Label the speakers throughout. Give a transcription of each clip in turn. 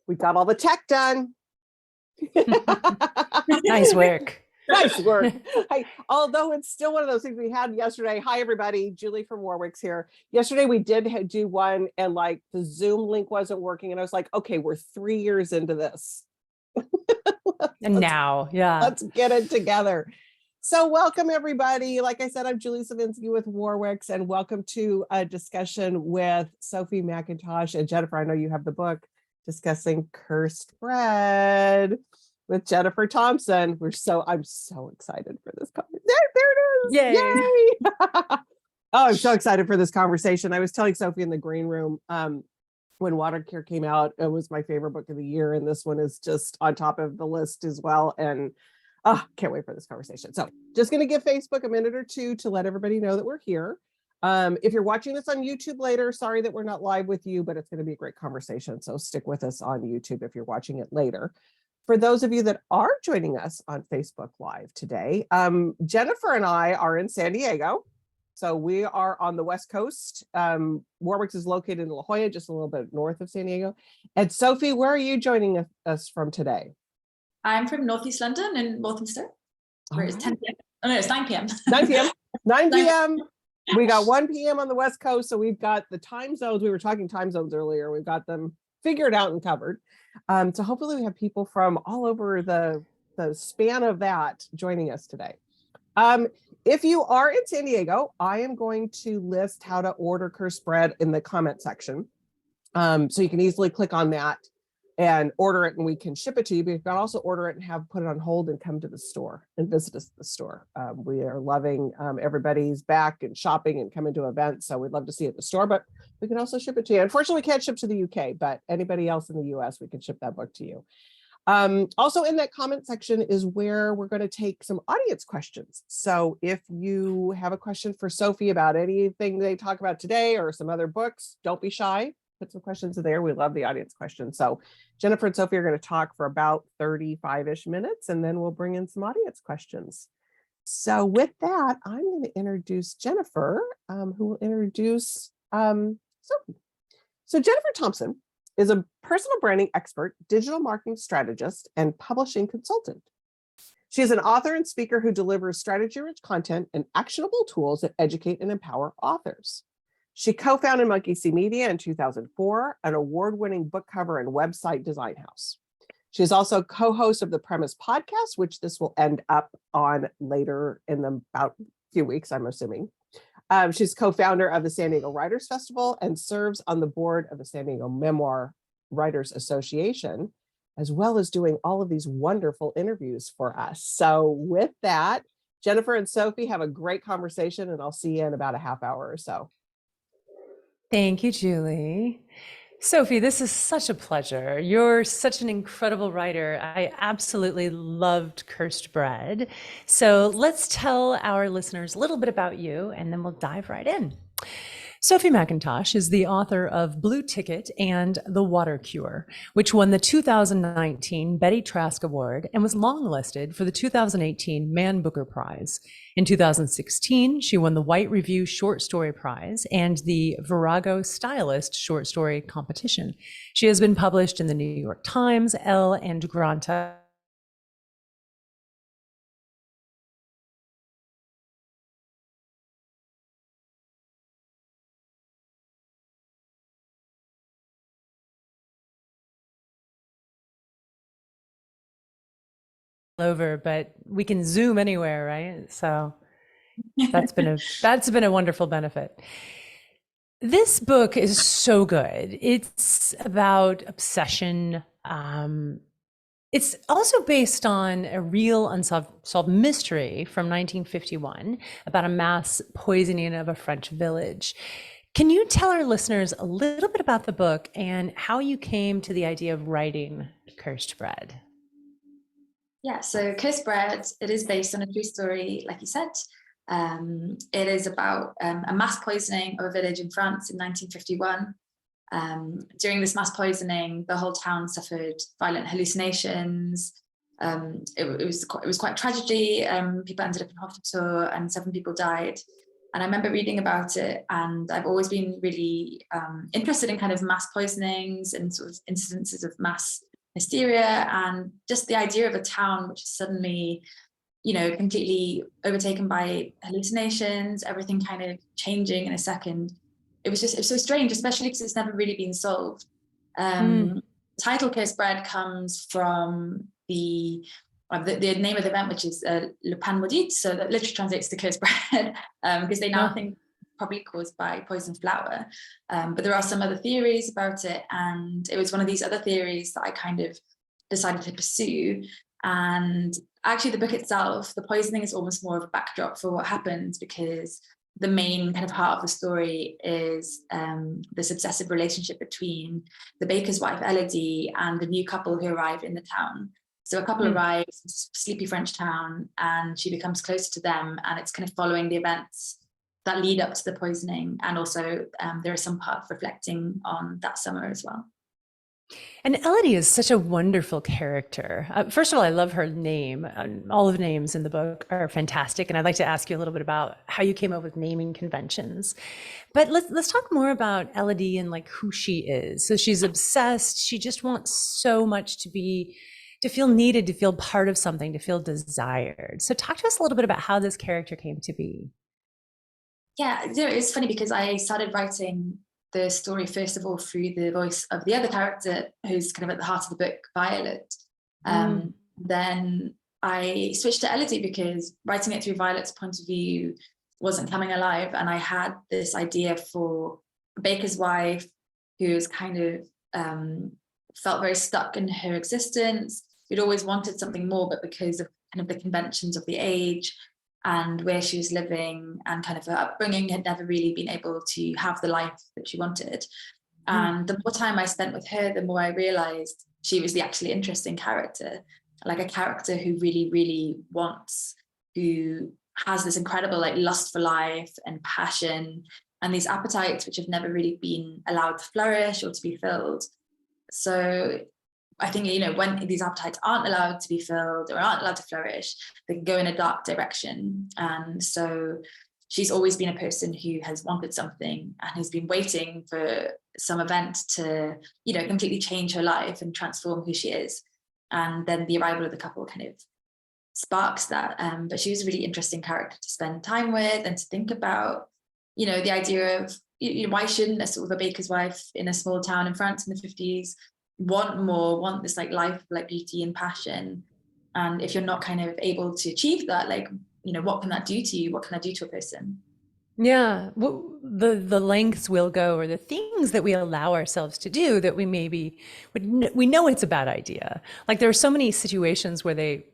Speaker 1: We got all the tech done.
Speaker 2: Nice work.
Speaker 1: Nice work. Although it's still one of those things we had yesterday. Hi, everybody. Julie from Warwick's here. Yesterday, we did do one and like the Zoom link wasn't working. And I was like, okay, we're 3 years into this.
Speaker 2: And now, yeah.
Speaker 1: Let's get it together. So welcome, everybody. Like I said, I'm Julie Savinsky with Warwick's, and welcome to a discussion with Sophie Mackintosh and Jeniffer. I know you have the book discussing Cursed Bread with Jeniffer Thompson. I'm so excited for this conversation. There it is.
Speaker 2: Yay.
Speaker 1: Yay. Oh, I'm so excited for this conversation. I was telling Sophie in the green room, when Water Cure came out, it was my favorite book of the year. And this one is just on top of the list as well. And can't wait for this conversation. So just going to give Facebook a minute or two to let everybody know that we're here. If you're watching this on YouTube later, sorry that we're not live with you, but it's going to be a great conversation. So stick with us on YouTube if you're watching it later. For those of you that are joining us on Facebook Live today, Jeniffer and I are in San Diego. So we are on the West Coast. Warwick's is located in La Jolla, just a little bit north of San Diego. And Sophie, where are you joining us from today?
Speaker 3: I'm from Northeast London in Walthamstow, where it's 10 p.m. Oh no, it's 9 p.m.
Speaker 1: 9 p.m. 9 p.m. We got 1 p.m. on the West Coast. So we've got the time zones. We were talking time zones earlier. We've got them figured out and covered. So hopefully we have people from all over the span of that joining us today. If you are in San Diego, I am going to list how to order Cursed Bread in the comment section. So you can easily click on that and order it and we can ship it to you, but you can also order it and put it on hold and come to the store and visit us at the store. We are loving everybody's back and shopping and coming to events. So we'd love to see it at the store, but we can also ship it to you. Unfortunately, we can't ship to the UK, but anybody else in the US, we can ship that book to you. Also in that comment section is where we're going to take some audience questions. So if you have a question for Sophie about anything they talk about today or some other books, don't be shy. Put some questions in there. We love the audience questions. So Jeniffer and Sophie are going to talk for about 35-ish minutes, and then we'll bring in some audience questions. So with that, I'm going to introduce Jeniffer, who will introduce Sophie. So Jeniffer Thompson is a personal branding expert, digital marketing strategist, and publishing consultant. She is an author and speaker who delivers strategy-rich content and actionable tools that educate and empower authors. She co-founded Monkey See Media in 2004, an award-winning book cover and website design house. She is also co-host of the Premise podcast, which this will end up on later in about a few weeks, I'm assuming. She's co-founder of the San Diego Writers Festival and serves on the board of the San Diego Memoir Writers Association, as well as doing all of these wonderful interviews for us. So with that, Jeniffer and Sophie have a great conversation, and I'll see you in about a half hour or so.
Speaker 2: Thank you, Julie. Sophie, this is such a pleasure. You're such an incredible writer. I absolutely loved Cursed Bread. So let's tell our listeners a little bit about you, and then we'll dive right in. Sophie Mackintosh is the author of Blue Ticket and The Water Cure, which won the 2019 Betty Trask Award and was longlisted for the 2018 Man Booker Prize. In 2016, she won the White Review Short Story Prize and the Virago Stylist Short Story Competition. She has been published in the New York Times, Elle, and Granta. Over, but we can Zoom anywhere, right? So that's been a wonderful benefit. This book is so good. It's about obsession. It's also based on a real unsolved mystery from 1951 about a mass poisoning of a French village. Can you tell our listeners a little bit about the book and how you came to the idea of writing Cursed Bread?
Speaker 3: Yeah, so Cursed Bread, it is based on a true story, like you said. It is about a mass poisoning of a village in France in 1951. During this mass poisoning, the whole town suffered violent hallucinations. It was quite a tragedy. People ended up in hospital and 7 people died. And I remember reading about it, and I've always been really interested in kind of mass poisonings and sort of incidences of mass hysteria, and just the idea of a town which is suddenly, you know, completely overtaken by hallucinations, everything kind of changing in a second. It was so strange, especially because it's never really been solved. Title Cursed Bread comes from the name of the event, which is Le Pain Maudit, so that literally translates to cursed bread, because they now think probably caused by poisoned flour. But there are some other theories about it, and it was one of these other theories that I kind of decided to pursue. And actually the book itself, the poisoning is almost more of a backdrop for what happens, because the main kind of heart of the story is this obsessive relationship between the baker's wife, Elodie, and the new couple who arrive in the town. So a couple arrives in a sleepy French town, and she becomes closer to them, and it's kind of following the events that lead up to the poisoning. And also there is some part reflecting on that summer as well.
Speaker 2: And Elodie is such a wonderful character. First of all, I love her name. All of the names in the book are fantastic. And I'd like to ask you a little bit about how you came up with naming conventions. But let's talk more about Elodie and like who she is. So she's obsessed. She just wants so much to feel needed, to feel part of something, to feel desired. So talk to us a little bit about how this character came to be.
Speaker 3: Yeah, you know, it's funny because I started writing the story first of all through the voice of the other character who's kind of at the heart of the book, Violet. Then I switched to Elodie because writing it through Violet's point of view wasn't coming alive, and I had this idea for a baker's wife who's kind of felt very stuck in her existence, who'd always wanted something more, but because of kind of the conventions of the age and where she was living and kind of her upbringing, had never really been able to have the life that she wanted. And the more time I spent with her, the more I realized she was the actually interesting character, like a character who really, really wants, who has this incredible like lust for life and passion and these appetites which have never really been allowed to flourish or to be filled. So I think, you know, when these appetites aren't allowed to be filled or aren't allowed to flourish, they can go in a dark direction. And so she's always been a person who has wanted something and has been waiting for some event to, you know, completely change her life and transform who she is. And then the arrival of the couple kind of sparks that. But she was a really interesting character to spend time with and to think about, you know, the idea of, you know, why shouldn't a sort of a baker's wife in a small town in France in the 50s want this like life of like beauty and passion? And if you're not kind of able to achieve that, like, you know, what can that do to you? What can that do to a person?
Speaker 2: Yeah, the lengths we'll go, or the things that we allow ourselves to do that we maybe we know it's a bad idea. Like there are so many situations where they,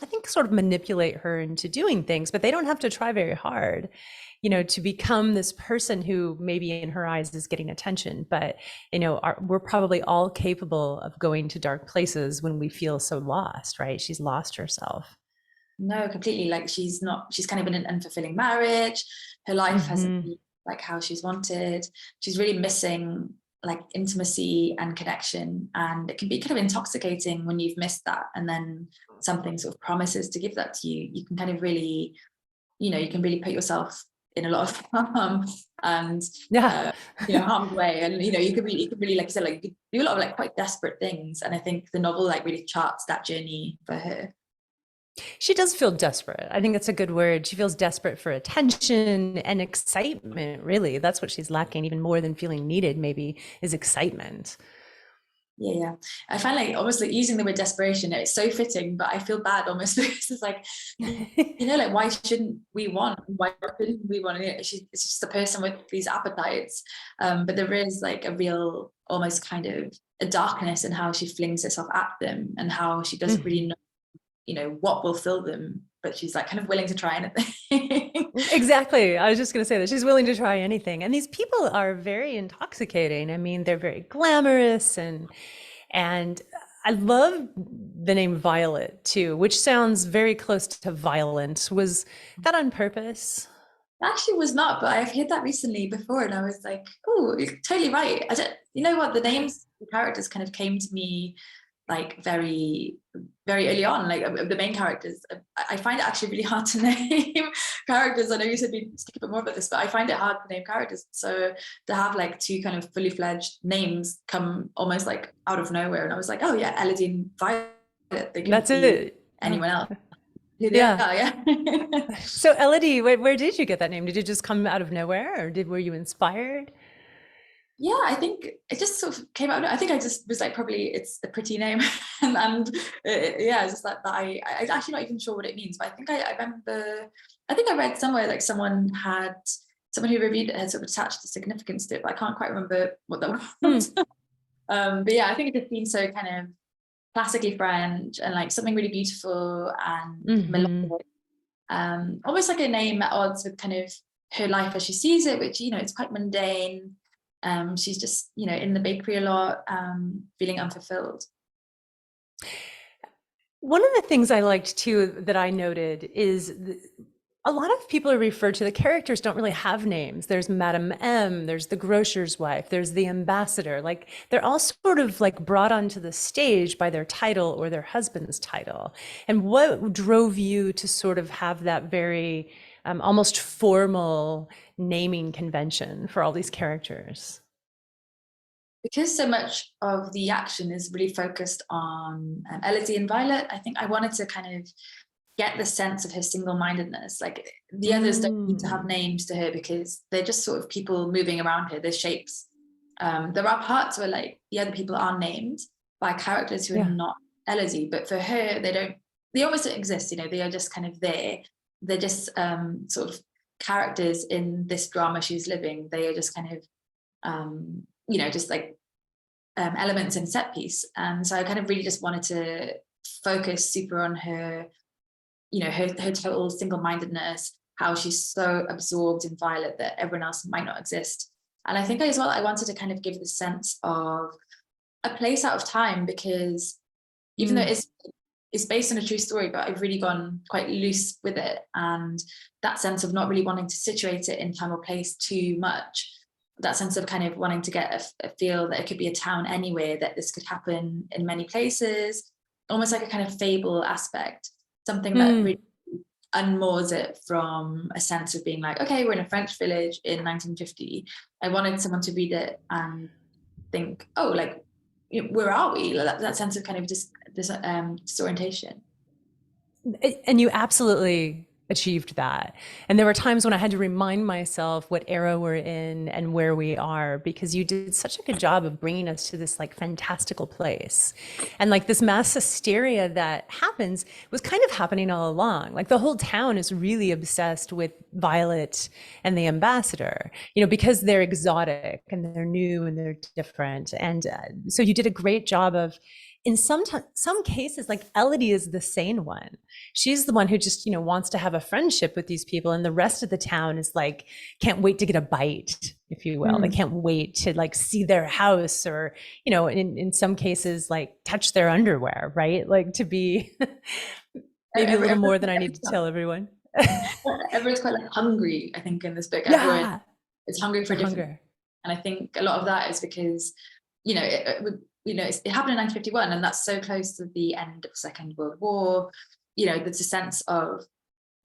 Speaker 2: I think, sort of manipulate her into doing things, but they don't have to try very hard, you know, to become this person who maybe in her eyes is getting attention. But, you know, we're probably all capable of going to dark places when we feel so lost, right? She's lost herself.
Speaker 3: No, completely. Like she's kind of in an unfulfilling marriage. Her life hasn't been like how she's wanted. She's really missing like intimacy and connection. And it can be kind of intoxicating when you've missed that. And then something sort of promises to give that to you. You can kind of really, you know, you can really put yourself in a lot of harm and you know, harm's way. And you know, you could really, like you said, like you could do a lot of like quite desperate things. And I think the novel like really charts that journey for her.
Speaker 2: She does feel desperate. I think that's a good word. She feels desperate for attention and excitement, really. That's what she's lacking, even more than feeling needed, maybe, is excitement.
Speaker 3: Yeah. I find like almost like using the word desperation, it's so fitting, but I feel bad almost because it's like, you know, like why shouldn't we want? Why couldn't we want? It's just a person with these appetites. But there is like a real, almost kind of a darkness in how she flings herself at them and how she doesn't really know, you know, what will fill them, but she's like kind of willing to try anything.
Speaker 2: Exactly. I was just going to say that she's willing to try anything. And these people are very intoxicating. I mean, they're very glamorous, and I love the name Violet too, which sounds very close to violent. Was that on purpose?
Speaker 3: Actually was not, but I've heard that recently before and I was like, oh, you're totally right. You know what, the names, the characters kind of came to me like very, very early on, like the main characters. I find it actually really hard to name characters. I know you said we'd speak a bit more about this, but I find it hard to name characters. So to have like two kind of fully fledged names come almost like out of nowhere, and I was like, oh yeah, Elodie and Violet. They could
Speaker 2: That's
Speaker 3: be
Speaker 2: it.
Speaker 3: anyone else. Who they
Speaker 2: Yeah.
Speaker 3: are, yeah.
Speaker 2: So Elodie, where did you get that name? Did it just come out of nowhere, or were you inspired?
Speaker 3: Yeah, I think it just sort of came out. I think I just was like, probably it's a pretty name, and yeah, it's just like that. I'm actually not even sure what it means, but I think I remember. I think I read somewhere like someone who reviewed it had sort of attached a significance to it, but I can't quite remember what that was. But yeah, I think it just seems so kind of classically French and like something really beautiful and melodic. Almost like a name at odds with kind of her life as she sees it, which, you know, it's quite mundane. She's just, you know, in the bakery a lot, feeling unfulfilled.
Speaker 2: One of the things I liked too that I noted is a lot of people are referred to, the characters don't really have names. There's Madame M, there's the grocer's wife, there's the ambassador. Like they're all sort of like brought onto the stage by their title or their husband's title. And what drove you to sort of have that very almost formal naming convention for all these characters?
Speaker 3: Because so much of the action is really focused on Elodie and Violet, I think I wanted to kind of get the sense of her single-mindedness. Like the others don't need to have names to her because they're just sort of people moving around her, they're shapes. There are parts where like the other people are named by characters who are not Elodie, but for her, they almost don't exist, you know, they are just kind of there. They're just sort of characters in this drama she's living. They are just kind of, you know, just like elements in a set piece. And so I kind of really just wanted to focus super on her, you know, her total single-mindedness, how she's so absorbed in Violet that everyone else might not exist. And I think as well, I wanted to kind of give the sense of a place out of time, because even though it's based on a true story, but I've really gone quite loose with it. And that sense of not really wanting to situate it in time or place too much, that sense of kind of wanting to get a feel that it could be a town anywhere, that this could happen in many places, almost like a kind of fable aspect, something that really unmoors it from a sense of being like, okay, we're in a French village in 1950. I wanted someone to read it and think, oh, like, where are we? That sense of kind of just disorientation.
Speaker 2: And you absolutely achieved that. And there were times when I had to remind myself what era we're in and where we are, because you did such a good job of bringing us to this like fantastical place. And like this mass hysteria that happens was kind of happening all along. Like the whole town is really obsessed with Violet and the ambassador, you know, because they're exotic and they're new and they're different. And so you did a great job of, in some cases, like Elodie is the sane one. She's the one who just, you know, wants to have a friendship with these people. And the rest of the town is like, can't wait to get a bite, if you will. They can't wait to like see their house, or, you know, in some cases, like touch their underwear, right? Like to be maybe a little more than I need to tell everyone.
Speaker 3: Everyone's quite like hungry, I think, in this book.
Speaker 2: Yeah.
Speaker 3: Everyone is hungry for different. And I think a lot of that is because, you know, it happened in 1951, and that's so close to the end of the Second World War. You know, there's a sense of,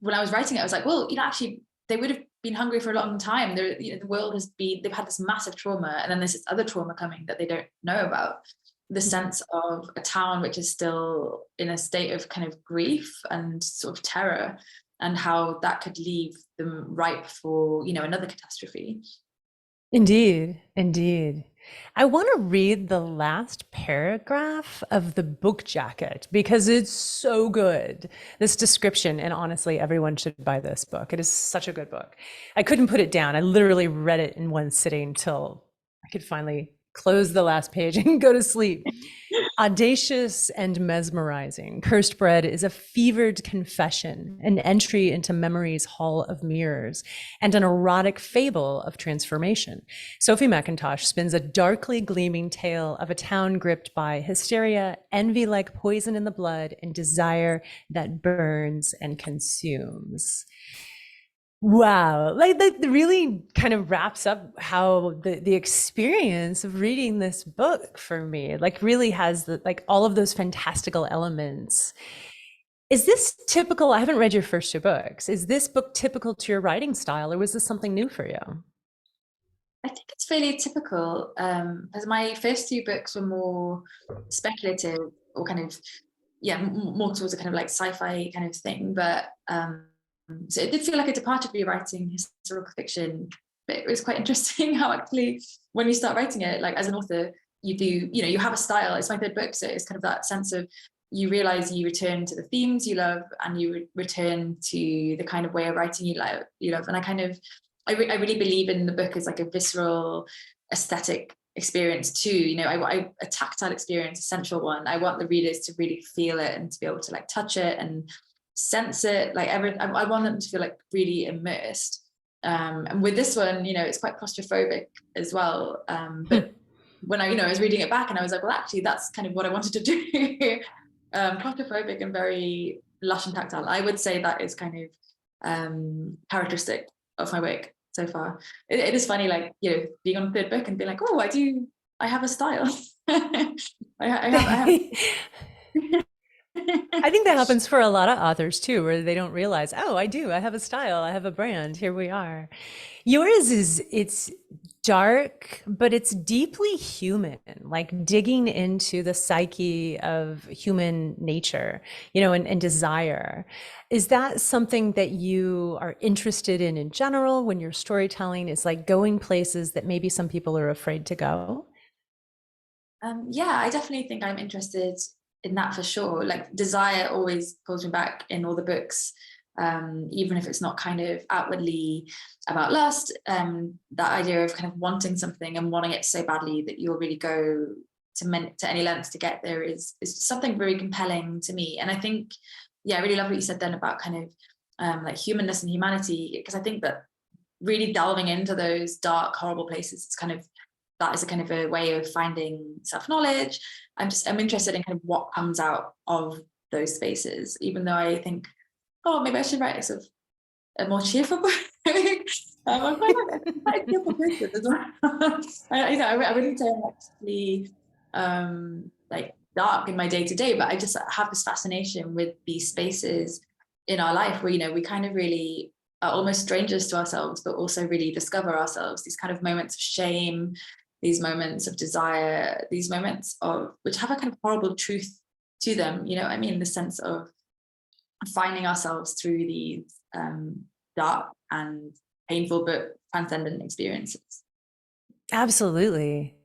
Speaker 3: when I was writing it, I was like, well, you know, actually, they would have been hungry for a long time. You know, the world they've had this massive trauma, and then there's this other trauma coming that they don't know about. The sense of a town which is still in a state of kind of grief and sort of terror, and how that could leave them ripe for, you know, another catastrophe.
Speaker 2: Indeed, indeed. I want to read the last paragraph of the book jacket because it's so good. This description, and honestly, everyone should buy this book. It is such a good book. I couldn't put it down. I literally read it in one sitting till I could finally close the last page and go to sleep. Audacious and mesmerizing, Cursed Bread is a fevered confession, an entry into memory's hall of mirrors, and an erotic fable of transformation. Sophie Mackintosh spins a darkly gleaming tale of a town gripped by hysteria, envy like poison in the blood, and desire that burns and consumes. Wow, like that really kind of wraps up how the experience of reading this book for me, like really has the like all of those fantastical elements. Is this typical? I haven't read your first two books. Is this book typical to your writing style, or was this something new for you?
Speaker 3: I think it's fairly typical, as my first two books were more speculative or kind of, yeah, more towards a kind of like sci-fi kind of thing. But so it did feel like a departure to be writing historical fiction. But it was quite interesting how actually when you start writing it, like as an author, you do, you know, you have a style. It's my third book, so it's kind of that sense of you realize you return to the themes you love and you return to the kind of way of writing you love. And I kind of, I really believe in the book as like a visceral aesthetic experience too. You know, a tactile experience, a sensual one. I want the readers to really feel it and to be able to like touch it and sense it. Like I want them to feel like really immersed. And with this one, you know, it's quite claustrophobic as well. But when I was reading it back and I was like, well, actually, that's kind of what I wanted to do. Claustrophobic and very lush and tactile. I would say that is kind of characteristic of my work so far. It is funny, like, you know, being on the third book and being like, oh, I have a style. I have
Speaker 2: I think that happens for a lot of authors too, where they don't realize, oh, I have a style, I have a brand, here we are. Yours it's dark, but it's deeply human, like digging into the psyche of human nature, you know, and desire. Is that something that you are interested in general when you're storytelling, is like going places that maybe some people are afraid to go?
Speaker 3: Yeah, I definitely think I'm interested in that for sure. Like desire always pulls me back in all the books, even if it's not kind of outwardly about lust. That idea of kind of wanting something and wanting it so badly that you'll really go to any lengths to get there is something very compelling to me. And I think, yeah, I really love what you said then about kind of like humanness and humanity, because I think that really delving into those dark, horrible places, it's kind of, that is a kind of a way of finding self-knowledge. I'm interested in kind of what comes out of those spaces, even though I think, oh, maybe I should write a sort of a more cheerful book. I'm quite a cheerful person as well. I wouldn't say I'm actually like dark in my day-to-day, but I just have this fascination with these spaces in our life where, you know, we kind of really are almost strangers to ourselves, but also really discover ourselves, these kind of moments of shame, these moments of desire, these moments of which have a kind of horrible truth to them, you know what I mean, the sense of finding ourselves through these dark and painful but transcendent experiences.
Speaker 2: Absolutely.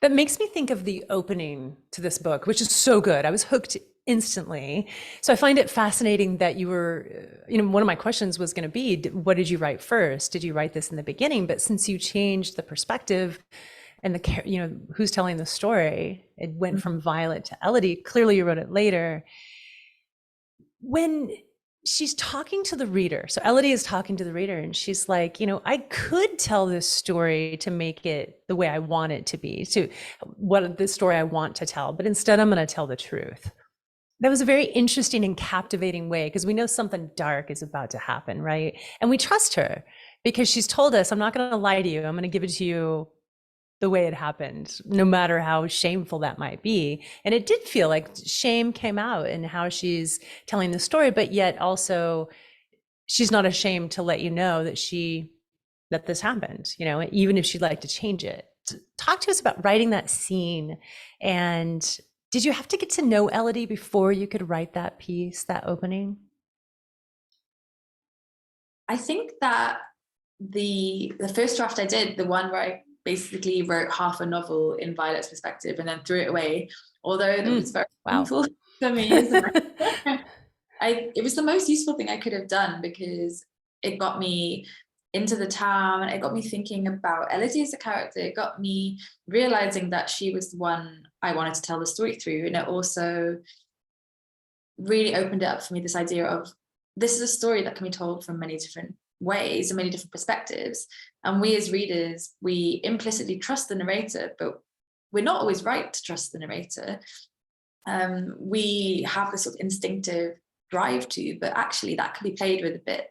Speaker 2: That makes me think of the opening to this book, which is so good. I was hooked instantly. So I find it fascinating that you were, you know, one of my questions was going to be, what did you write first? Did you write this in the beginning? But since you changed the perspective and the, you know, who's telling the story, it went from Violet to Elodie. Clearly you wrote it later. When she's talking to the reader, so Elodie is talking to the reader and she's like, you know, I could tell this story to make it the way I want it to be, to what the story I want to tell, but instead I'm going to tell the truth. That was a very interesting and captivating way, because we know something dark is about to happen, right? And we trust her because she's told us, I'm not going to lie to you, I'm going to give it to you the way it happened, no matter how shameful that might be. And it did feel like shame came out in how she's telling the story, but yet also she's not ashamed to let you know that this happened, you know, even if she'd like to change it. Talk to us about writing that scene. And did you have to get to know Elodie before you could write that piece, that opening?
Speaker 3: I think that the first draft I did, the one where I basically wrote half a novel in Violet's perspective and then threw it away, although that was very painful for me. It was the most useful thing I could have done, because it got me into the town, it got me thinking about Elodie as a character, it got me realizing that she was the one I wanted to tell the story through, and it also really opened it up for me, this idea of this is a story that can be told from many different ways and many different perspectives, and we as readers, we implicitly trust the narrator, but we're not always right to trust the narrator. We have this sort of instinctive drive to, but actually that can be played with a bit.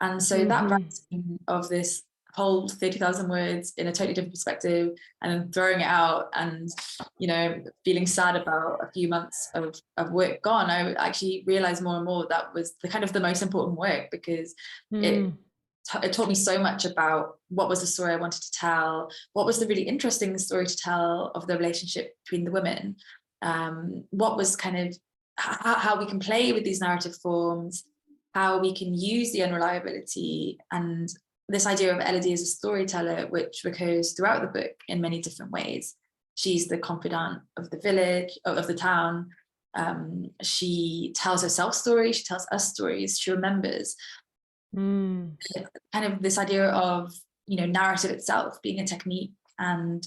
Speaker 3: And so that writing of this whole 30,000 words in a totally different perspective, and then throwing it out and, you know, feeling sad about a few months of work gone, I actually realized more and more that was the kind of the most important work, because it taught me so much about what was the story I wanted to tell, what was the really interesting story to tell of the relationship between the women, what was kind of how we can play with these narrative forms, how we can use the unreliability, and this idea of Elodie as a storyteller, which recurs throughout the book in many different ways. She's the confidant of the village, of the town. She tells herself stories, she tells us stories, she remembers. Kind of this idea of, you know, narrative itself being a technique and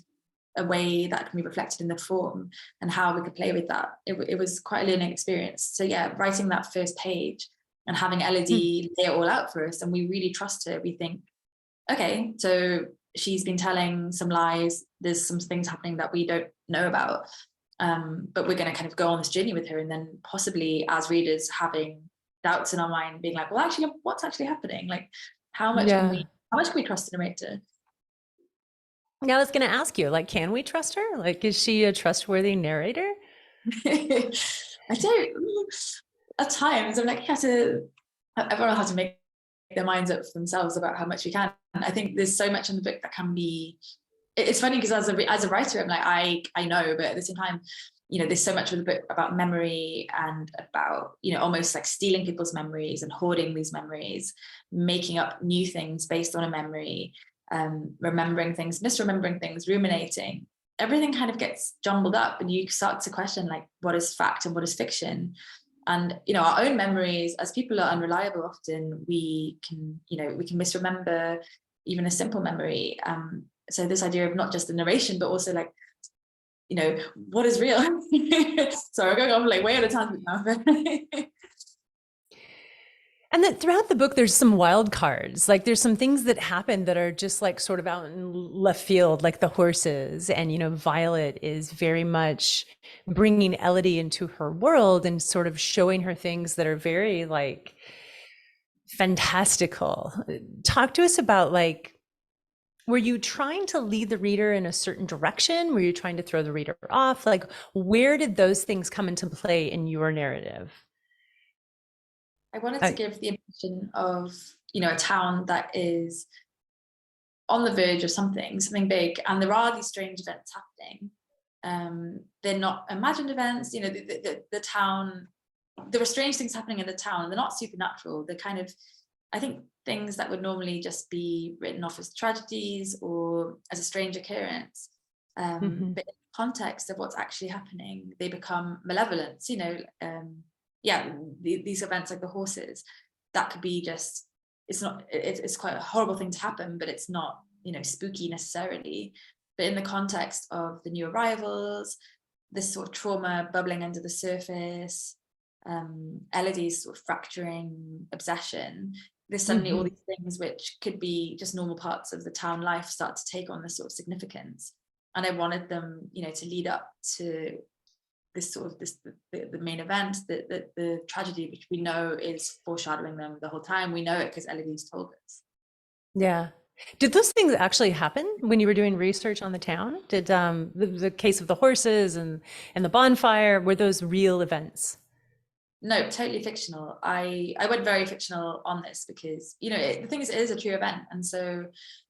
Speaker 3: a way that can be reflected in the form, and how we could play with that. It was quite a learning experience. So yeah, writing that first page and having Elodie lay it all out for us, and we really trust her. We think, okay, so she's been telling some lies, there's some things happening that we don't know about, but we're going to kind of go on this journey with her, and then possibly as readers having doubts in our mind, being like, well, actually, what's actually happening? Like, how much can we trust the narrator?
Speaker 2: Now I was going to ask you, like, can we trust her? Like, is she a trustworthy narrator?
Speaker 3: I don't. At times, I'm like, everyone has to make their minds up for themselves about how much we can. I think there's so much in the book that can be. It's funny because as a writer, I'm like, I know, but at the same time, you know, there's so much of the book about memory and about, you know, almost like stealing people's memories and hoarding these memories, making up new things based on a memory, remembering things, misremembering things, ruminating. Everything kind of gets jumbled up, and you start to question, like, what is fact and what is fiction? And, you know, our own memories, as people are unreliable, often we can misremember even a simple memory. So this idea of not just the narration, but also, like, you know, what is real? Sorry, I'm going off like way out of tangent now.
Speaker 2: And then throughout the book, there's some wild cards. Like, there's some things that happen that are just like sort of out in left field, like the horses. And, you know, Violet is very much bringing Elodie into her world and sort of showing her things that are very like fantastical. Talk to us about, like, were you trying to lead the reader in a certain direction? Were you trying to throw the reader off? Like, where did those things come into play in your narrative?
Speaker 3: I wanted to give the impression of, you know, a town that is on the verge of something big, and there are these strange events happening. They're not imagined events, you know, the town, there are strange things happening in the town, and they're not supernatural. They're kind of, I think, things that would normally just be written off as tragedies or as a strange occurrence. But in the context of what's actually happening, they become malevolent, you know. These events like the horses, that could be just, it's quite a horrible thing to happen, but it's not, you know, spooky necessarily. But in the context of the new arrivals, this sort of trauma bubbling under the surface, Elodie's sort of fracturing obsession, there's suddenly all these things which could be just normal parts of the town life start to take on this sort of significance. And I wanted them, you know, to lead up to this sort of the main event, the tragedy, which we know is foreshadowing them the whole time. We know it because Elodie's told us.
Speaker 2: Yeah. Did those things actually happen when you were doing research on the town? Did the case of the horses and the bonfire, were those real events?
Speaker 3: No, totally fictional. I went very fictional on this because, you know, the thing is, it is a true event, and so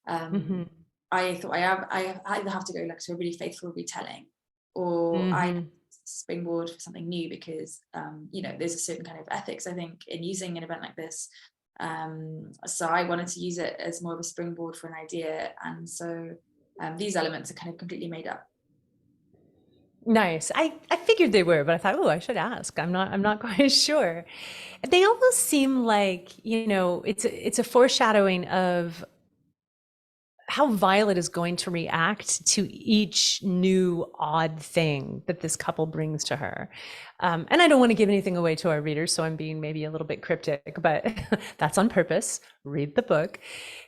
Speaker 3: I thought I either have to go like to a really faithful retelling, or I springboard for something new, because you know, there's a certain kind of ethics, I think, in using an event like this. So I wanted to use it as more of a springboard for an idea, and so these elements are kind of completely made up.
Speaker 2: Nice. I figured they were, but I thought, oh, I should ask. I'm not quite sure. They almost seem like, you know, it's a foreshadowing of how Violet is going to react to each new odd thing that this couple brings to her. And I don't want to give anything away to our readers, so I'm being maybe a little bit cryptic, but that's on purpose. Read the book.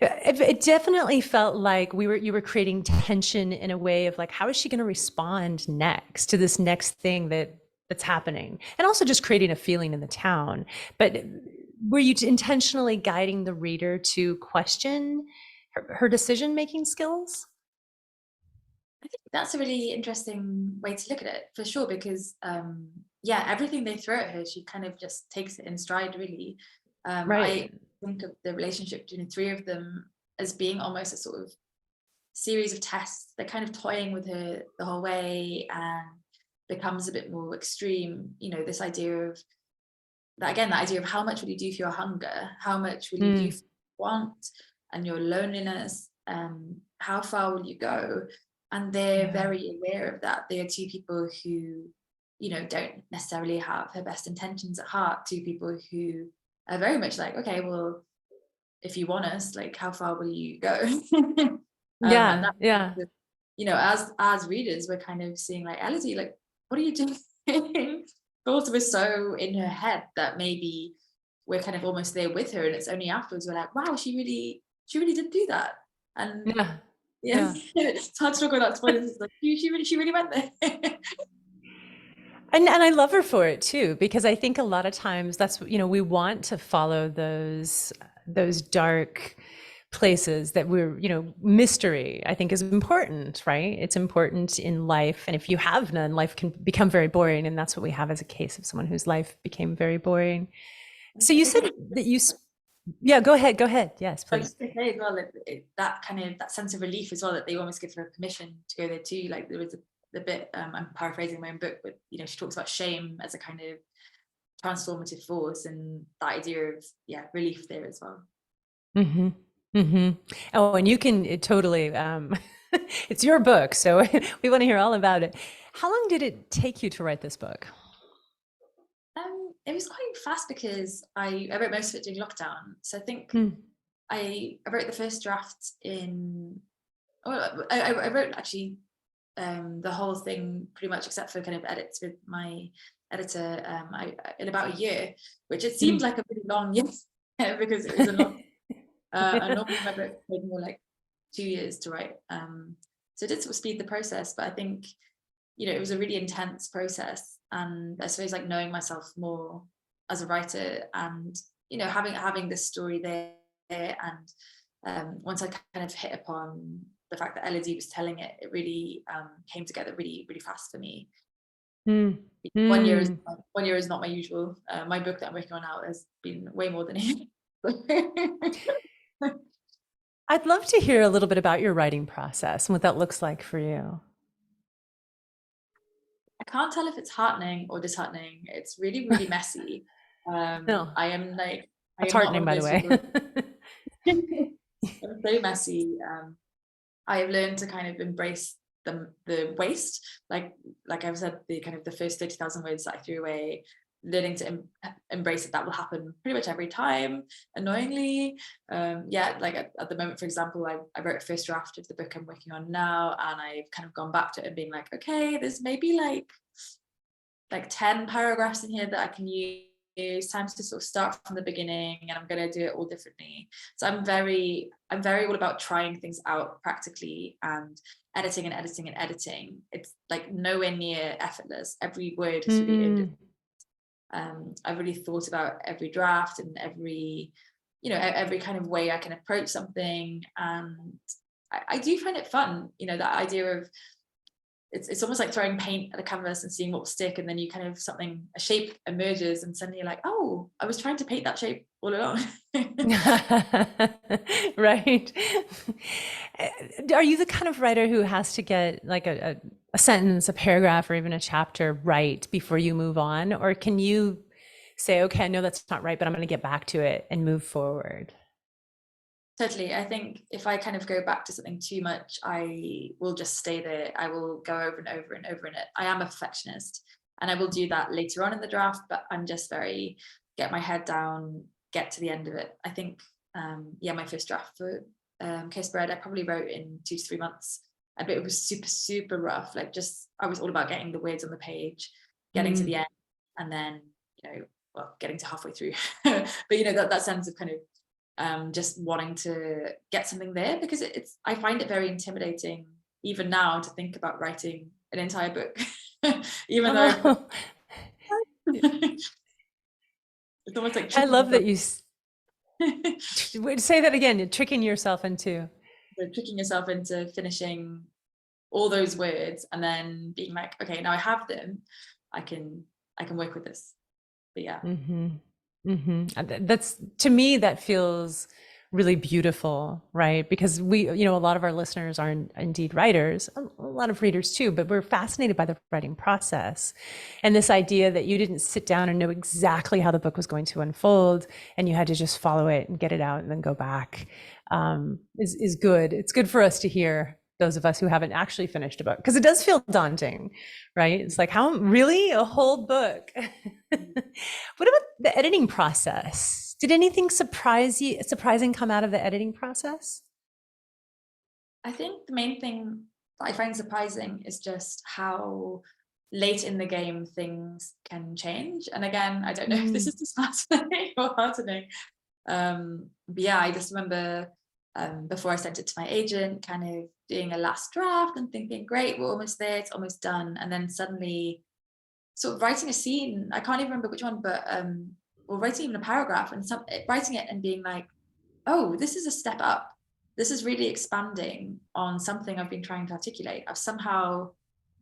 Speaker 2: It definitely felt like you were creating tension in a way of like, how is she going to respond next to this next thing that's happening? And also just creating a feeling in the town. But were you intentionally guiding the reader to question her decision-making skills?
Speaker 3: I think that's a really interesting way to look at it, for sure, because yeah, everything they throw at her, she kind of just takes it in stride, really. I
Speaker 2: Right.
Speaker 3: think of the relationship between the three of them as being almost a sort of series of tests. They're kind of toying with her the whole way, and becomes a bit more extreme. You know, this idea of that again, that idea of how much will you do for your hunger, how much will you do for your want and your loneliness, how far will you go? And they're
Speaker 2: Yeah.
Speaker 3: very aware of that. They are two people who, you know, don't necessarily have her best intentions at heart. Two people who are very much like, okay, well, if you want us, like, how far will you go? And
Speaker 2: Yeah.
Speaker 3: that,
Speaker 2: Yeah.
Speaker 3: you know, as readers, we're kind of seeing like, Elodie, like, what are you doing? But also we're so in her head that maybe we're kind of almost there with her, and it's only afterwards we're like, wow, she really did do that. And
Speaker 2: Yeah.
Speaker 3: yeah,
Speaker 2: Yeah.
Speaker 3: it's hard to talk about spoilers. It's like she really went there.
Speaker 2: And I love her for it too, because I think a lot of times that's, we want to follow those dark places that we're, mystery, I think is important, right? It's important in life. And if you have none, life can become very boring. And that's what we have as a case of someone whose life became very boring. So
Speaker 3: I
Speaker 2: you
Speaker 3: think
Speaker 2: said that yeah, go ahead. Go ahead. Yes,
Speaker 3: I
Speaker 2: please.
Speaker 3: was gonna say as well, that kind of that sense of relief as well, that they almost give her permission to go there too. Like there was a bit, I'm paraphrasing my own book, but you know, she talks about shame as a kind of transformative force, and that idea of relief there as well.
Speaker 2: Mm-hmm. Mm-hmm. Oh, and you can totally, it's your book, so we want to hear all about it. How long did it take you to write this book?
Speaker 3: It was quite fast because I wrote most of it during lockdown. So I think
Speaker 2: Hmm.
Speaker 3: I wrote the first draft in, oh, I wrote actually the whole thing pretty much, except for kind of edits with my editor, in about a year, which it seemed like a pretty long year because it was a lot. And normally my book take more like 2 years to write. So it did sort of speed the process, but I think, you know, it was a really intense process. And I suppose like knowing myself more as a writer, and, you know, having this story there, and once I kind of hit upon the fact that Elodie was telling it, it really came together really, really fast for me.
Speaker 2: Mm.
Speaker 3: 1 year is
Speaker 2: Mm.
Speaker 3: 1 year is not my usual. My book that I'm working on now has been way more than a year.
Speaker 2: I'd love to hear a little bit about your writing process and what that looks like for you.
Speaker 3: I can't tell if it's heartening or disheartening. It's really, really messy.
Speaker 2: No,
Speaker 3: I am
Speaker 2: that's
Speaker 3: not one
Speaker 2: heartening,
Speaker 3: of
Speaker 2: by the
Speaker 3: those
Speaker 2: way.
Speaker 3: people. I'm so messy. I have learned to kind of embrace the waste, like I've said, the kind of the first 30,000 words that I threw away. Learning to embrace it, that will happen pretty much every time, annoyingly. Like at the moment, for example, I wrote a first draft of the book I'm working on now, and I've kind of gone back to it and being like, okay, there's maybe like 10 paragraphs in here that I can use. Time to sort of start from the beginning, and I'm going to do it all differently. So I'm very all about trying things out practically, and editing and editing and editing. It's like nowhere near effortless. Every word has really earned it. I've really thought about every draft and every kind of way I can approach something, and I do find it fun. You know, that idea of it's almost like throwing paint at a canvas and seeing what will stick, and then you kind of a shape emerges, and suddenly you're like, oh, I was trying to paint that shape all along.
Speaker 2: Right. Are you the kind of writer who has to get like a sentence, a paragraph, or even a chapter right before you move on? Or can you say, okay, I know that's not right, but I'm going to get back to it and move forward?
Speaker 3: Totally. I think if I kind of go back to something too much, I will just stay there. I will go over and over and over in it. I am a perfectionist, and I will do that later on in the draft, but I'm just very get my head down, get to the end of it. I think, my first draft for CURESED, I probably wrote in 2 to 3 months, but it was super, super rough. Like I was all about getting the words on the page, getting to the end, and then, getting to halfway through. But, that sense of kind of, just wanting to get something there, because I find it very intimidating even now to think about writing an entire book. Even though It's almost like
Speaker 2: I
Speaker 3: tricking
Speaker 2: love that
Speaker 3: yourself.
Speaker 2: say that again. You're tricking yourself into.
Speaker 3: So tricking yourself into finishing all those words and then being like, okay, now I have them, I can work with this. But yeah.
Speaker 2: That's, to me, that feels really beautiful, right? Because we, a lot of our listeners are indeed writers, a lot of readers too, but we're fascinated by the writing process. And this idea that you didn't sit down and know exactly how the book was going to unfold, and you had to just follow it and get it out and then go back, is good. It's good for us to hear, those of us who haven't actually finished a book, because it does feel daunting, right? It's like, how, really, a whole book? What about the editing process? Did anything surprising come out of the editing process?
Speaker 3: I think the main thing that I find surprising is just how late in the game things can change. And again, I don't know if this is disheartening or heartening. But yeah, I just remember before I sent it to my agent, kind of doing a last draft and thinking, great, we're almost there, it's almost done. And then suddenly sort of writing a scene, I can't even remember which one, but or writing even a paragraph and writing it and being like, oh, this is a step up. This is really expanding on something I've been trying to articulate. I've somehow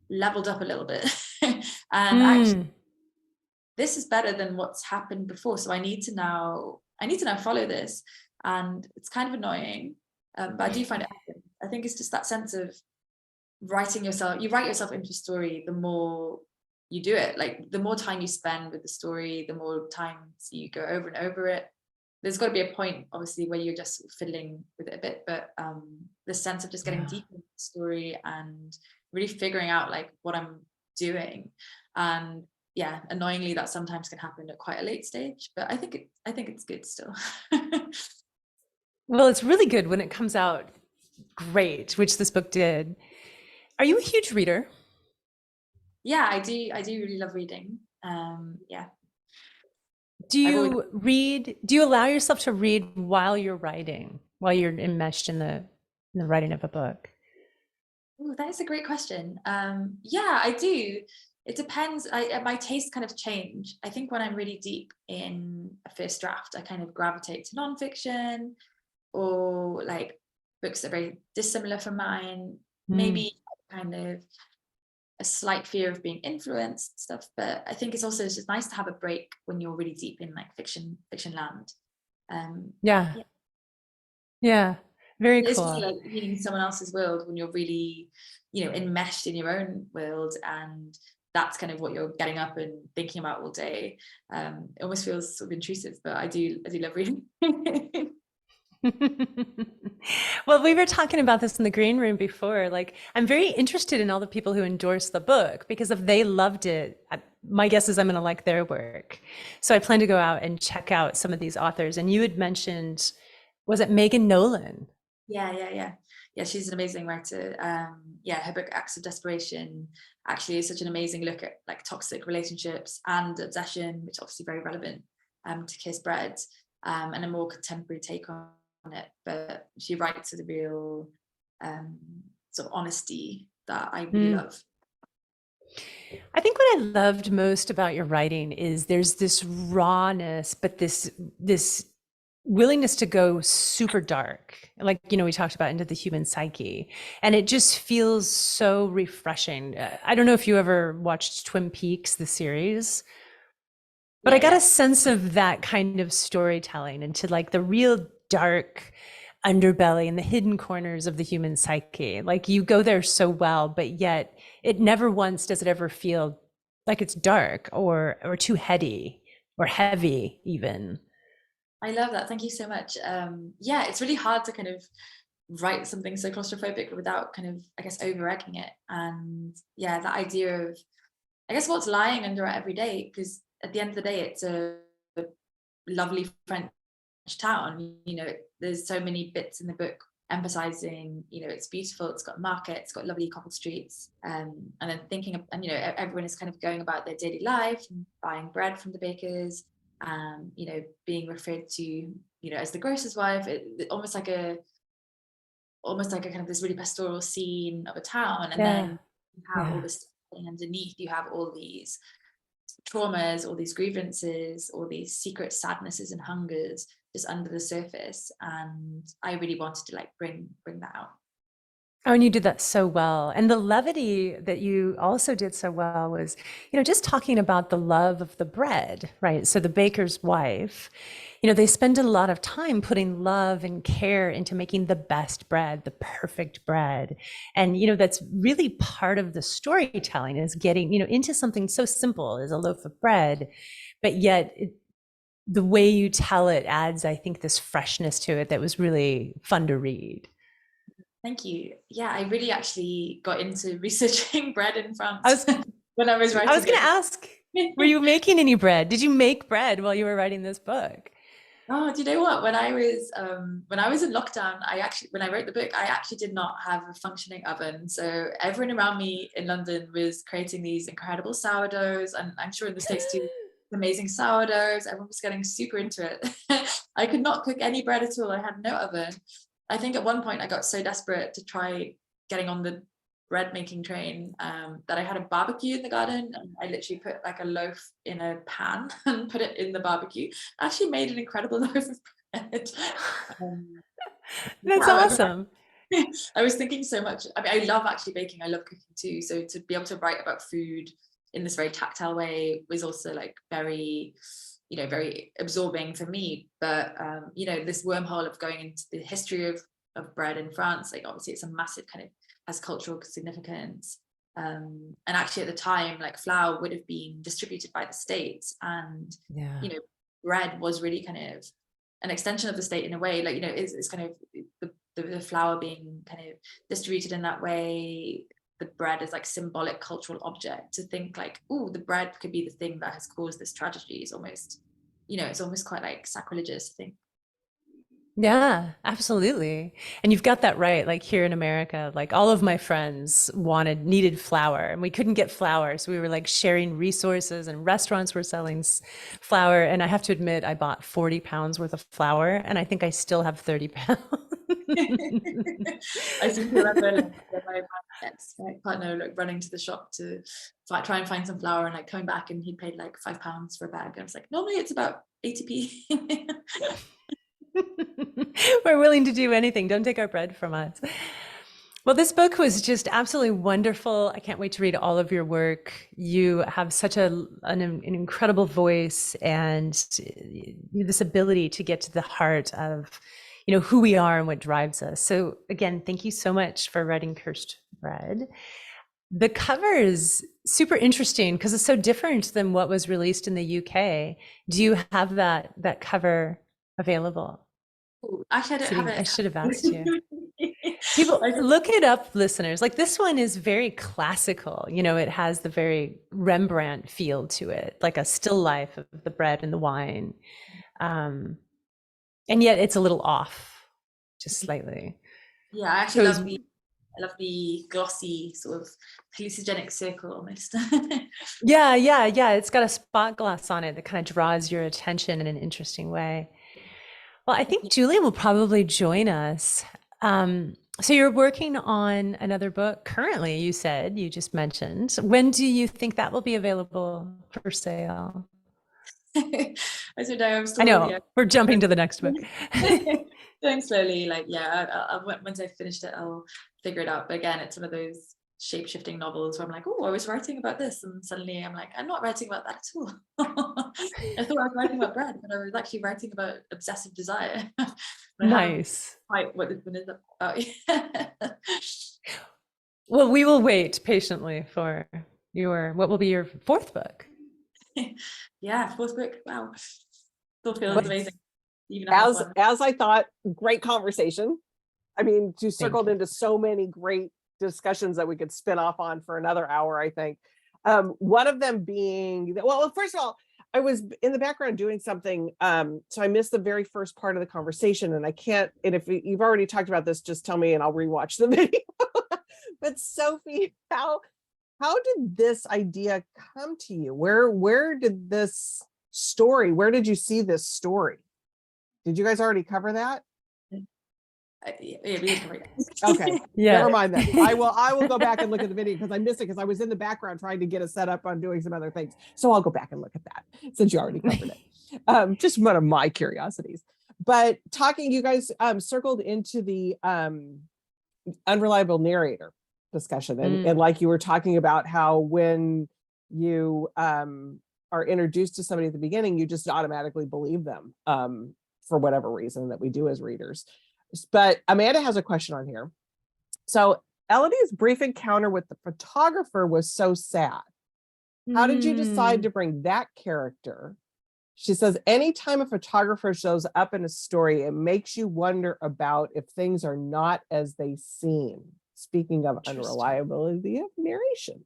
Speaker 3: leveled up a little bit. And actually, this is better than what's happened before. So I need to now follow this. And it's kind of annoying, but I do find it happen. I think it's just that sense of you write yourself into a story, the more you do it. Like the more time you spend with the story, the more times you go over and over it. There's got to be a point, obviously, where you're just fiddling with it a bit, but the sense of just getting deep into the story and really figuring out like what I'm doing. And yeah, annoyingly, that sometimes can happen at quite a late stage, but I think it's good still.
Speaker 2: Well, it's really good when it comes out great, which this book did. Are you a huge reader?
Speaker 3: Yeah, I do really love reading. Yeah.
Speaker 2: Do you allow yourself to read while you're writing, while you're enmeshed in the writing of a book?
Speaker 3: Oh, that is a great question. Yeah, I do. It depends. My tastes kind of change. I think when I'm really deep in a first draft, I kind of gravitate to nonfiction or like books that are very dissimilar from mine. Maybe kind of a slight fear of being influenced stuff. But I think it's also just nice to have a break when you're really deep in like fiction land.
Speaker 2: Yeah. Very
Speaker 3: It's
Speaker 2: cool.
Speaker 3: just like reading someone else's world when you're really, enmeshed in your own world, and that's kind of what you're getting up and thinking about all day. It almost feels sort of intrusive, but I do love reading.
Speaker 2: Well, we were talking about this in the green room before. Like, I'm very interested in all the people who endorse the book, because if they loved it, my guess is I'm going to like their work. So I plan to go out and check out some of these authors. And you had mentioned, was it Megan Nolan?
Speaker 3: Yeah. She's an amazing writer. Her book Acts of Desperation actually is such an amazing look at like toxic relationships and obsession, which obviously very relevant to Kiss Bread, and a more contemporary take on it. But she writes with a real sort of honesty that I really love.
Speaker 2: I think what I loved most about your writing is there's this rawness, but this willingness to go super dark, like we talked about, into the human psyche, and it just feels so refreshing. I don't know if you ever watched Twin Peaks, the series, but I got a sense of that kind of storytelling into like the real dark underbelly and the hidden corners of the human psyche. Like you go there so well, but yet it never once does it ever feel like it's dark or too heady or heavy even.
Speaker 3: I love that. Thank you so much. It's really hard to kind of write something so claustrophobic without kind of, I guess, over-egging it. And yeah, that idea of, I guess, what's lying under it every day, because at the end of the day, it's a lovely French town. There's so many bits in the book emphasizing, it's beautiful, it's got market, it's got lovely cobbled streets, and then thinking of, and everyone is kind of going about their daily life and buying bread from the bakers, being referred to, as the grocer's wife, almost like a kind of this really pastoral scene of a town. And then you have all this underneath, you have all these traumas, all these grievances, all these secret sadnesses and hungers just under the surface. And I really wanted to like bring that out.
Speaker 2: Oh, and you did that so well. And the levity that you also did so well was, just talking about the love of the bread, right? So the baker's wife, they spend a lot of time putting love and care into making the best bread, the perfect bread. And, that's really part of the storytelling, is getting, into something so simple as a loaf of bread, but yet the way you tell it adds, I think, this freshness to it that was really fun to read.
Speaker 3: Thank you. Yeah, I really actually got into researching bread in France when I was writing.
Speaker 2: I was going to ask, were you making any bread? Did you make bread while you were writing this book?
Speaker 3: Oh, do you know what? When I was in lockdown, when I wrote the book, I actually did not have a functioning oven. So everyone around me in London was creating these incredible sourdoughs, and I'm sure in the States too, amazing sourdoughs. Everyone was getting super into it. I could not cook any bread at all. I had no oven. I think at one point I got so desperate to try getting on the bread making train that I had a barbecue in the garden, and I literally put like a loaf in a pan and put it in the barbecue. I actually made an incredible loaf of bread.
Speaker 2: That's awesome.
Speaker 3: I was thinking so much. I mean, I love actually baking. I love cooking too. So to be able to write about food in this very tactile way was also like very, very absorbing for me. But this wormhole of going into the history of bread in France, like obviously it's a massive kind of has cultural significance. And actually at the time, like flour would have been distributed by the states, and bread was really kind of an extension of the state in a way. Like it's kind of the flour being kind of distributed in that way. The bread is like symbolic cultural object. To think like, oh, the bread could be the thing that has caused this tragedy is almost, it's almost quite like sacrilegious, I think.
Speaker 2: Yeah, absolutely. And you've got that right. Like here in America, like all of my friends needed flour, and we couldn't get flour. So we were like sharing resources, and restaurants were selling flour. And I have to admit, I bought 40 pounds worth of flour, and I think I still have 30 pounds.
Speaker 3: I seem to remember my partner like running to the shop to try and find some flour, and like coming back, and he paid like £5 for a bag. And I was like, normally it's about 80p.
Speaker 2: We're willing to do anything. Don't take our bread from us. Well, this book was just absolutely wonderful. I can't wait to read all of your work. You have such an incredible voice, and this ability to get to the heart of, who we are and what drives us. So again, thank you so much for writing Cursed Bread. The cover is super interesting because it's so different than what was released in the UK. Do you have that cover available?
Speaker 3: Ooh, actually, I don't have it.
Speaker 2: I should have asked you. People, look it up, listeners. Like this one is very classical. It has the very Rembrandt feel to it, like a still life of the bread and the wine. And yet it's a little off, just slightly.
Speaker 3: Yeah, I actually love the glossy sort of hallucinogenic circle almost.
Speaker 2: Yeah. It's got a spot glass on it that kind of draws your attention in an interesting way. Well, I think Julie will probably join us. So you're working on another book currently, you just mentioned. When do you think that will be available for sale?
Speaker 3: I don't know. I'm still.
Speaker 2: I know, we're jumping to the next book.
Speaker 3: Going slowly, once I've finished it, I'll figure it out. But again, it's one of those shape-shifting novels where I'm like, oh, I was writing about this, and suddenly I'm like, I'm not writing about that at all. I thought I was writing about bread, but I was actually writing about obsessive desire.
Speaker 2: Nice.
Speaker 3: Quite what this one is about.
Speaker 2: Well, we will wait patiently for what will be your fourth book.
Speaker 3: Yeah, fourth book. Wow, still feels amazing. Even
Speaker 1: as I thought, great conversation. I mean, you circled into so many great discussions that we could spin off on for another hour, I think. One of them being, well, first of all, I was in the background doing something, so I missed the very first part of the conversation, and I can't, and if you've already talked about this, just tell me and I'll rewatch the video. But Sophie, how did this idea come to you? Where did this story, where did you see this story? Did you guys already cover that?
Speaker 3: Yeah, we did cover it.
Speaker 1: Okay,
Speaker 2: Yeah.
Speaker 1: never mind then. I will go back and look at the video because I missed it because I was in the background trying to get us set up on doing some other things. So I'll go back and look at that since you already covered it. Just one of my curiosities. But talking, you guys circled into the unreliable narrator discussion, and like you were talking about how when you are introduced to somebody at the beginning, you just automatically believe them for whatever reason that we do as readers. But Amanda has a question on here. So Elodie's brief encounter with the photographer was so sad. How did you decide to bring that character? She says, anytime a photographer shows up in a story, it makes you wonder about if things are not as they seem. Speaking of unreliability of narration.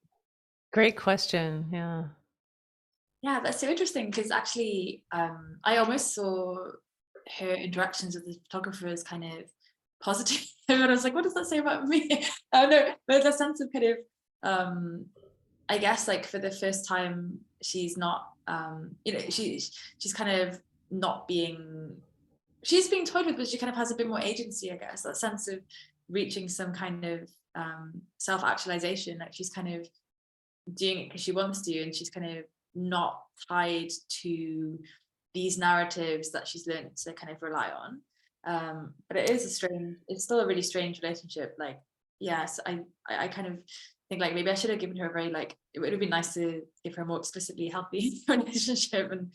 Speaker 2: Great question. Yeah.
Speaker 3: Yeah, that's so interesting because actually I almost saw her interactions with the photographer as kind of positive. And I was like, what does that say about me? I don't know, but the sense of kind of I guess like for the first time she's not she's kind of not being, she's being toyed with, but she kind of has a bit more agency, I guess, that sense of reaching some kind of self-actualization, like she's kind of doing it because she wants to, and she's kind of not tied to these narratives that she's learned to kind of rely on. But it is it's still a really strange relationship. Like, yes, I kind of think like maybe I should have given her a very, like, it would have been nice to give her a more explicitly healthy relationship, and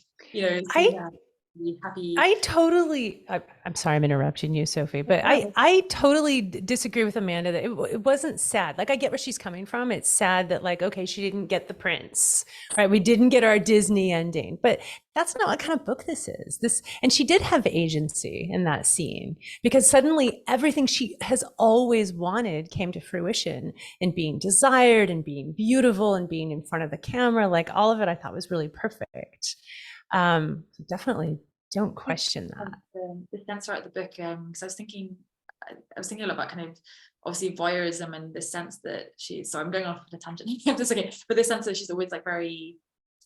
Speaker 3: be happy.
Speaker 2: I'm sorry, I'm interrupting you, Sophie, but I totally disagree with Amanda that it wasn't sad. Like, I get where she's coming from. It's sad that, like, okay, she didn't get the prince, right? We didn't get our Disney ending, but that's not what kind of book this is. And she did have agency in that scene because suddenly everything she has always wanted came to fruition in being desired and being beautiful and being in front of the camera. Like, all of it I thought was really perfect. Definitely don't question that.
Speaker 3: The sense throughout the book, because I was thinking a lot about kind of obviously voyeurism and the sense that so I'm going off on a tangent. That's okay, but the sense that she's always like very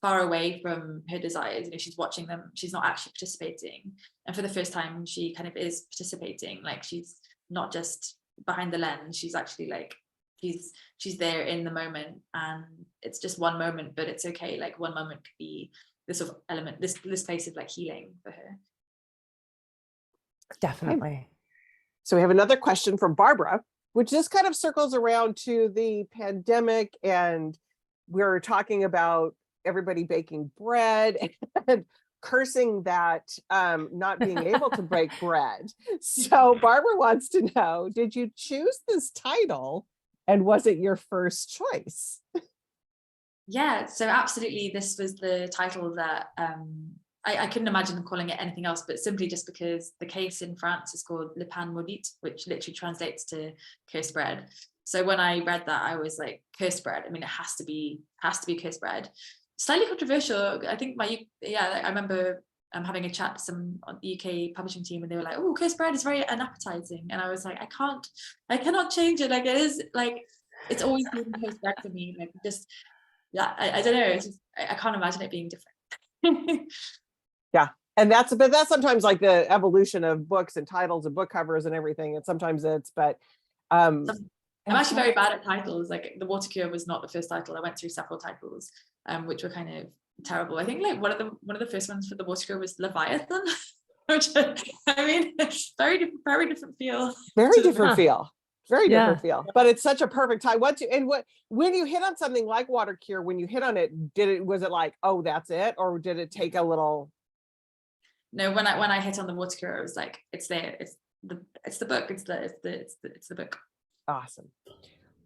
Speaker 3: far away from her desires. She's watching them, she's not actually participating, and for the first time she kind of is participating. Like, she's not just behind the lens, she's actually like she's there in the moment, and it's just one moment, but it's okay. Like, one moment could be this sort of element, this place of like healing for her.
Speaker 2: Definitely.
Speaker 1: Okay. So we have another question from Barbara, which just kind of circles around to the pandemic, and we're talking about everybody baking bread and cursing that not being able to bake bread. So Barbara wants to know, did you choose this title, and was it your first choice?
Speaker 3: Yeah, so absolutely, this was the title that I couldn't imagine calling it anything else, but simply just because the case in France is called Le Pain Maudit, which literally translates to cursed bread. So when I read that, I was like, cursed bread. I mean, it has to be cursed bread. Slightly controversial. I think I remember having a chat to some on the UK publishing team, and they were like, "Oh, cursed bread is very unappetizing," and I was like, I cannot change it. Like, it is, like, it's always been cursed bread for me. Like, just. Yeah, I don't know. It's just, I can't imagine it being different.
Speaker 1: Yeah, and that's sometimes like the evolution of books and titles and book covers and everything. And sometimes but
Speaker 3: I'm actually very bad at titles. Like, The Water Cure was not the first title. I went through several titles, which were kind of terrible. I think like one of the first ones for The Water Cure was Leviathan, which, I mean, very different feel.
Speaker 1: Very different feel. Very different feel, but it's such a perfect time. When you hit on something like Water Cure, when you hit on it, was it like, oh, that's it, or did it take a little?
Speaker 3: No, when I hit on The Water Cure, it was like, it's there, it's the book, it's the book.
Speaker 1: Awesome.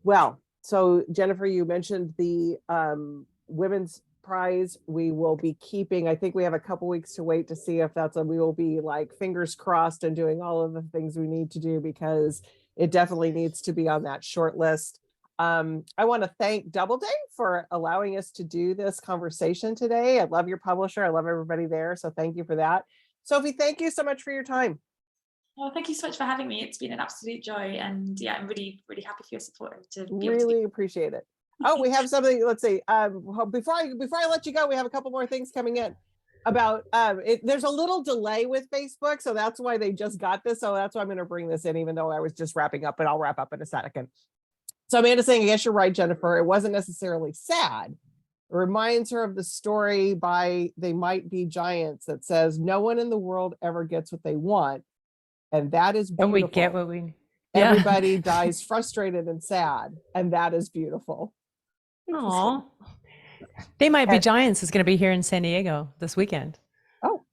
Speaker 1: Well, so Jennifer, you mentioned the women's prize. We will be keeping, I think we have a couple weeks to wait to see if we will be like fingers crossed and doing all of the things we need to do, because it definitely needs to be on that short list. I want to thank Doubleday for allowing us to do this conversation today. I love your publisher. I love everybody there. So thank you for that. Sophie, thank you so much for your time.
Speaker 3: Well, thank you so much for having me. It's been an absolute joy. And yeah, I'm really, really happy for your support.
Speaker 1: Really appreciate it. Oh, we have something. Let's see. Before I let you go, we have a couple more things coming in. about there's a little delay with Facebook, so that's why they just got this. So that's why I'm going to bring this in, even though I was just wrapping up, but I'll wrap up in a second. So Amanda's saying, I guess you're right, Jennifer. It wasn't necessarily sad. It reminds her of the story by They Might Be Giants that says, no one in the world ever gets what they want. And that is
Speaker 2: But
Speaker 1: beautiful.
Speaker 2: we get what we, yeah.
Speaker 1: Everybody dies frustrated and sad. And that is beautiful.
Speaker 2: Aw. They Might Be Giants is going to be here in San Diego this weekend.
Speaker 1: Oh.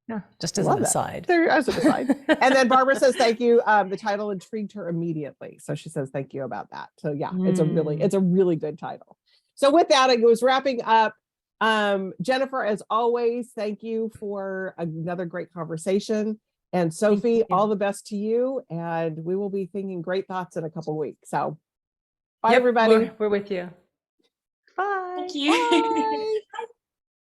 Speaker 2: Yeah, just as an aside.
Speaker 1: There, as an aside. And then Barbara says, thank you. The title intrigued her immediately. So she says, thank you about that. So yeah, it's a really good title. So with that, I was wrapping up. Jennifer, as always, thank you for another great conversation. And Sophie, all the best to you. And we will be thinking great thoughts in a couple of weeks. So bye, everybody.
Speaker 2: We're with you. Bye.
Speaker 3: Thank you.
Speaker 1: Bye.